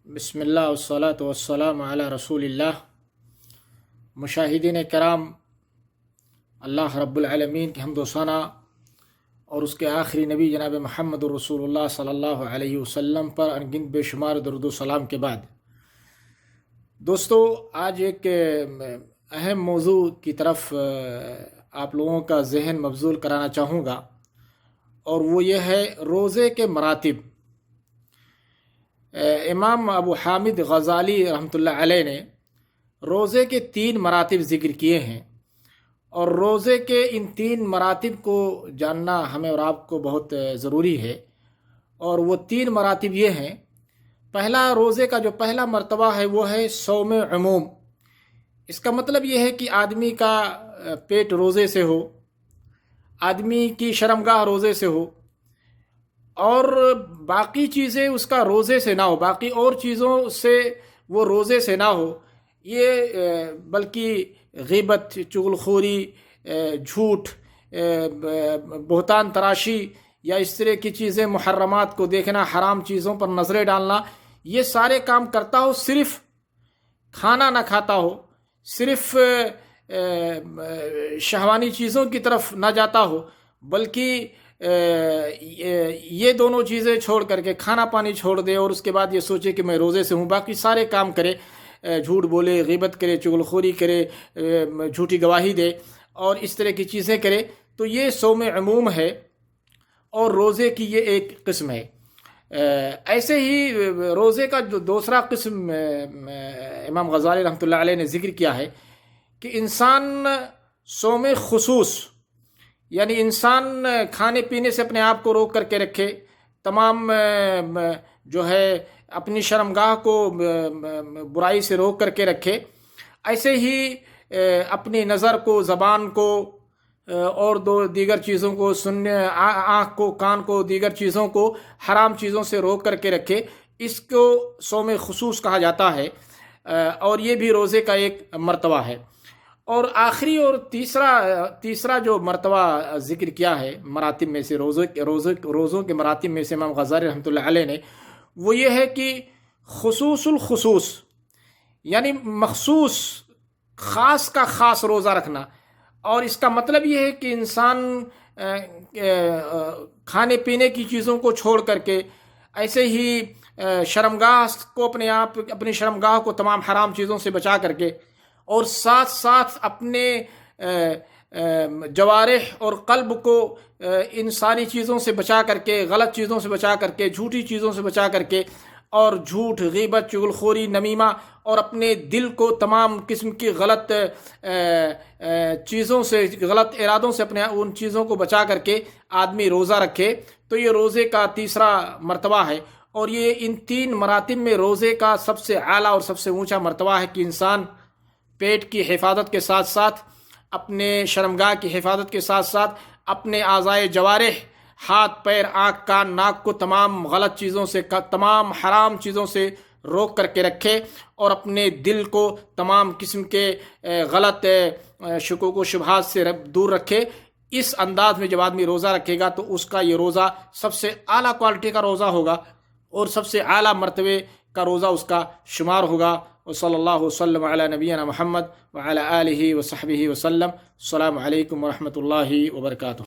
بسم اللہ والصلاة والسلام علی رسول اللہ۔ مشاہدین کرام، اللہ رب العالمین کی حمد و ثنا اور اس کے آخری نبی جناب محمد رسول اللہ صلی اللہ علیہ وسلم پر انگنت بے شمار درود و سلام کے بعد دوستو، آج ایک اہم موضوع کی طرف آپ لوگوں کا ذہن مبذول کرانا چاہوں گا، اور وہ یہ ہے روزے کے مراتب۔ امام ابو حامد غزالی رحمۃ اللہ علیہ نے روزے کے 3 مراتب ذکر کیے ہیں، اور روزے کے ان 3 مراتب کو جاننا ہمیں اور آپ کو بہت ضروری ہے۔ اور وہ 3 مراتب یہ ہیں۔ پہلا، روزے کا جو پہلا مرتبہ ہے وہ ہے صوم عموم۔ اس کا مطلب یہ ہے کہ آدمی کا پیٹ روزے سے ہو، آدمی کی شرمگاہ روزے سے ہو، اور باقی چیزیں اس کا روزے سے نہ ہو، باقی اور چیزوں سے وہ روزے سے نہ ہو، یہ بلکہ غیبت، چغلخوری، جھوٹ، بہتان تراشی یا اس طرح کی چیزیں، محرمات کو دیکھنا، حرام چیزوں پر نظریں ڈالنا، یہ سارے کام کرتا ہو، صرف کھانا نہ کھاتا ہو، صرف شہوانی چیزوں کی طرف نہ جاتا ہو، بلکہ یہ دونوں چیزیں چھوڑ کر کے کھانا پانی چھوڑ دے، اور اس کے بعد یہ سوچے کہ میں روزے سے ہوں، باقی سارے کام کرے، جھوٹ بولے، غیبت کرے، چغلخوری کرے، جھوٹی گواہی دے اور اس طرح کی چیزیں کرے، تو یہ صوم عموم ہے، اور روزے کی یہ ایک قسم ہے۔ ایسے ہی روزے کا جو دوسرا قسم امام غزالی رحمۃ اللہ علیہ نے ذکر کیا ہے کہ انسان صوم خصوص، یعنی انسان کھانے پینے سے اپنے آپ کو روک کر کے رکھے، تمام جو ہے اپنی شرمگاہ کو برائی سے روک کر کے رکھے، ایسے ہی اپنی نظر کو، زبان کو اور دیگر چیزوں کو، آنکھ کو، کان کو، دیگر چیزوں کو حرام چیزوں سے روک کر کے رکھے۔ اس کو صوم خصوص کہا جاتا ہے، اور یہ بھی روزے کا ایک مرتبہ ہے۔ اور آخری اور تیسرا جو مرتبہ ذکر کیا ہے مراتب میں سے، روزوں کے مراتب میں سے امام غزالی رحمۃ اللہ علیہ نے، وہ یہ ہے کہ خصوص الخصوص، یعنی مخصوص، خاص کا خاص روزہ رکھنا۔ اور اس کا مطلب یہ ہے کہ انسان کھانے پینے کی چیزوں کو چھوڑ کر کے، ایسے ہی شرمگاہ کو، اپنی شرمگاہ کو تمام حرام چیزوں سے بچا کر کے، اور ساتھ ساتھ اپنے جوارح اور قلب کو ان ساری چیزوں سے بچا کر کے، غلط چیزوں سے بچا کر کے، جھوٹی چیزوں سے بچا کر کے، اور جھوٹ، غیبت، چغلخوری، نمیمہ، اور اپنے دل کو تمام قسم کی غلط چیزوں سے، غلط ارادوں سے اپنے ان چیزوں کو بچا کر کے آدمی روزہ رکھے، تو یہ روزے کا تیسرا مرتبہ ہے۔ اور یہ ان 3 مراتب میں روزے کا سب سے اعلیٰ اور سب سے اونچا مرتبہ ہے کہ انسان پیٹ کی حفاظت کے ساتھ ساتھ، اپنے شرمگاہ کی حفاظت کے ساتھ ساتھ، اپنے اعضائے جوارح، ہاتھ، پیر، آنکھ، کان، ناک کو تمام غلط چیزوں سے، تمام حرام چیزوں سے روک کر کے رکھے، اور اپنے دل کو تمام قسم کے غلط شکوک و شبہات سے دور رکھے۔ اس انداز میں جب آدمی روزہ رکھے گا تو اس کا یہ روزہ سب سے اعلیٰ کوالٹی کا روزہ ہوگا، اور سب سے اعلیٰ مرتبے کا روزہ اس کا شمار ہوگا۔ وصلی اللہ وسلم علی نبینا محمد وعلی آلہ وصحبہ وسلم۔ السلام علیکم ورحمۃ اللہ وبرکاتہ۔